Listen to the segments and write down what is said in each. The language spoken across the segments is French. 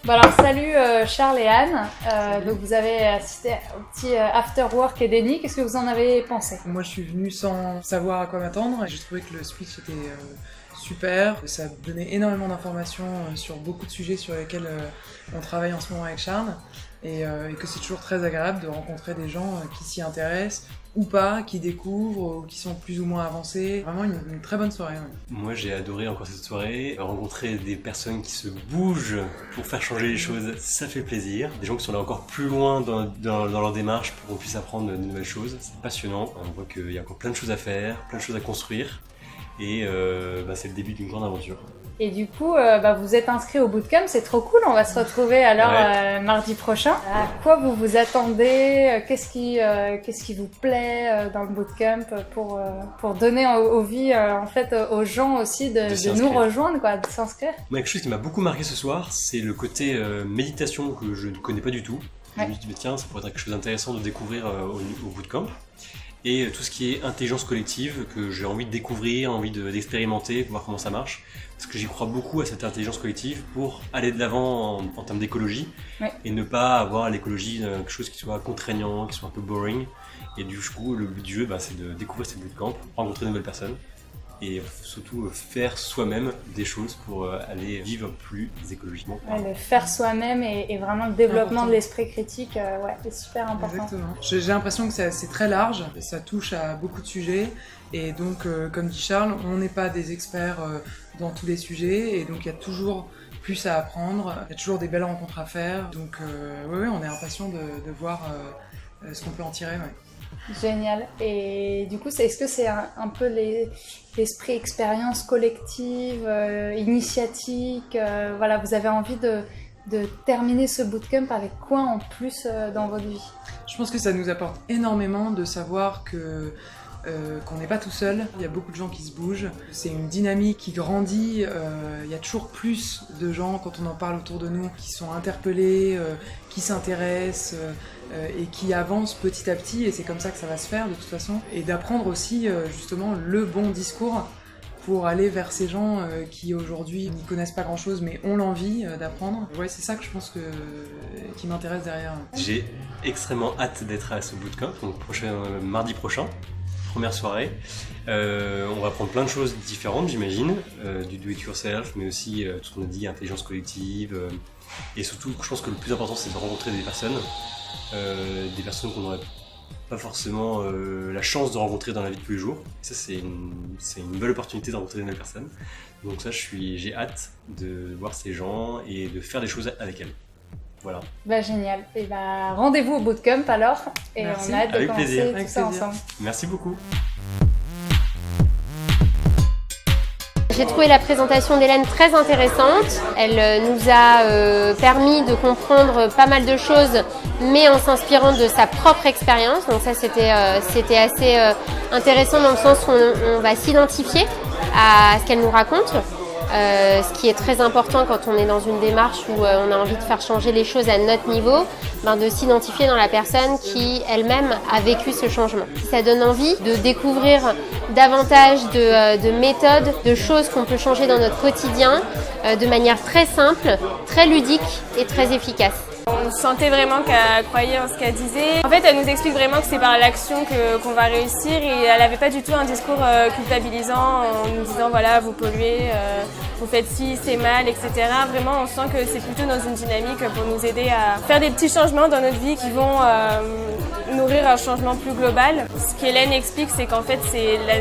Bon alors salut Charles et Anne, donc vous avez assisté au petit after work et Denis, qu'est-ce que vous en avez pensé? Moi je suis venu sans savoir à quoi m'attendre et j'ai trouvé que le speech était super, ça donnait énormément d'informations sur beaucoup de sujets sur lesquels on travaille en ce moment avec Charles et que c'est toujours très agréable de rencontrer des gens qui s'y intéressent ou pas, qui découvrent ou qui sont plus ou moins avancés. Vraiment une très bonne soirée. Ouais. Moi j'ai adoré encore cette soirée, rencontrer des personnes qui se bougent pour faire changer les choses, ça fait plaisir. Des gens qui sont là encore plus loin dans leur démarche pour qu'on puisse apprendre de nouvelles choses, c'est passionnant. On voit qu'il y a encore plein de choses à faire, plein de choses à construire et c'est le début d'une grande aventure. Et du coup, vous êtes inscrit au bootcamp, c'est trop cool, on va se retrouver alors mardi prochain. À quoi vous vous attendez? Qu'est-ce qui vous plaît dans le bootcamp pour donner envie aux gens aussi de nous rejoindre, quoi, de s'inscrire? Moi, quelque chose qui m'a beaucoup marqué ce soir, c'est le côté méditation que je ne connais pas du tout. Je me dis, tiens, ça pourrait être quelque chose d'intéressant de découvrir au bootcamp. Et tout ce qui est intelligence collective, que j'ai envie de découvrir, envie d'expérimenter, voir comment ça marche. Parce que j'y crois beaucoup à cette intelligence collective pour aller de l'avant en termes d'écologie et ne pas avoir à l'écologie quelque chose qui soit contraignant, qui soit un peu boring. Et du coup, le but du jeu, c'est de découvrir ces bootcamps, rencontrer de nouvelles personnes et surtout faire soi-même des choses pour aller vivre plus écologiquement. Le faire soi-même et vraiment le développement de l'esprit critique, c'est super important. Exactement. J'ai l'impression que c'est très large, ça touche à beaucoup de sujets et donc comme dit Charles, on n'est pas des experts dans tous les sujets et donc il y a toujours plus à apprendre, il y a toujours des belles rencontres à faire, donc on est impatient de voir ce qu'on peut en tirer. Génial. Et du coup, est-ce que c'est un peu l'esprit expérience collective, initiatique, vous avez envie de terminer ce bootcamp avec quoi en plus dans votre vie? Je pense que ça nous apporte énormément de savoir qu'on n'est pas tout seul, il y a beaucoup de gens qui se bougent, c'est une dynamique qui grandit, il y a toujours plus de gens quand on en parle autour de nous qui sont interpellés, qui s'intéressent et qui avancent petit à petit et c'est comme ça que ça va se faire de toute façon et d'apprendre aussi justement le bon discours pour aller vers ces gens qui aujourd'hui n'y connaissent pas grand chose mais ont l'envie d'apprendre. Ouais, c'est ça que je pense qui m'intéresse derrière. J'ai extrêmement hâte d'être à ce bootcamp, donc mardi prochain. Première soirée. On va apprendre plein de choses différentes, j'imagine, du do-it-yourself, mais aussi tout ce qu'on a dit, intelligence collective. Et surtout, je pense que le plus important, c'est de rencontrer des personnes qu'on n'aurait pas forcément la chance de rencontrer dans la vie de tous les jours. Et ça, c'est une belle opportunité de rencontrer de nouvelles personnes. Donc ça, j'ai hâte de voir ces gens et de faire des choses avec elles. Voilà. Génial. Et rendez-vous au bootcamp alors. Et merci. On a hâte de commencer tout ça ensemble. Merci beaucoup. J'ai trouvé la présentation d'Hélène très intéressante. Elle nous a permis de comprendre pas mal de choses, mais en s'inspirant de sa propre expérience. Donc ça, c'était assez intéressant dans le sens où on va s'identifier à ce qu'elle nous raconte. Ce qui est très important quand on est dans une démarche où on a envie de faire changer les choses à notre niveau, de s'identifier dans la personne qui elle-même a vécu ce changement. Ça donne envie de découvrir davantage de méthodes, de choses qu'on peut changer dans notre quotidien de manière très simple, très ludique et très efficace. On sentait vraiment qu'elle croyait en ce qu'elle disait. En fait, elle nous explique vraiment que c'est par l'action qu'on va réussir et elle n'avait pas du tout un discours culpabilisant en nous disant voilà, vous polluez, vous faites ci, c'est mal, etc. Vraiment, on sent que c'est plutôt dans une dynamique pour nous aider à faire des petits changements dans notre vie qui vont nourrir un changement plus global. Ce qu'Hélène explique, c'est qu'en fait,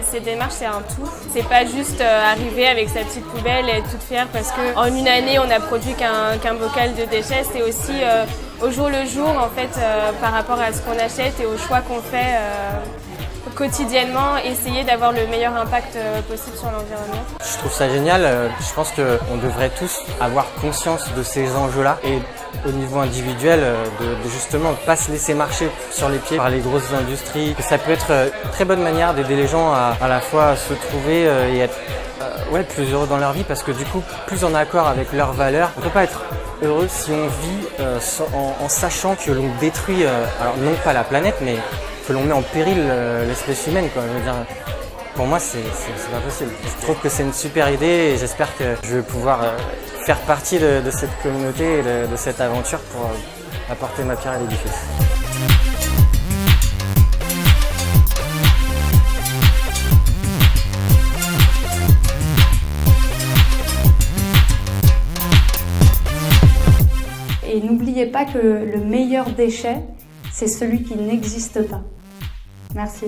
cette démarche, c'est un tout. C'est pas juste arriver avec sa petite poubelle et être toute fière parce qu'en une année, on n'a produit qu'un bocal de déchets. C'est aussi au jour le jour, en fait, par rapport à ce qu'on achète et aux choix qu'on fait quotidiennement, essayer d'avoir le meilleur impact possible sur l'environnement. Je trouve ça génial. Je pense qu'on devrait tous avoir conscience de ces enjeux-là et au niveau individuel, de justement ne pas se laisser marcher sur les pieds par les grosses industries. Que ça peut être une très bonne manière d'aider les gens à la fois se trouver et être plus heureux dans leur vie parce que du coup, plus en accord avec leurs valeurs, on ne peut pas être heureux si on vit en sachant que l'on détruit, alors non pas la planète, mais que l'on met en péril l'espèce humaine, quoi. Je veux dire, pour moi, c'est pas possible. Je trouve que c'est une super idée et j'espère que je vais pouvoir faire partie de cette communauté et de cette aventure pour apporter ma pierre à l'édifice. Et n'oubliez pas que le meilleur déchet, c'est celui qui n'existe pas. Merci.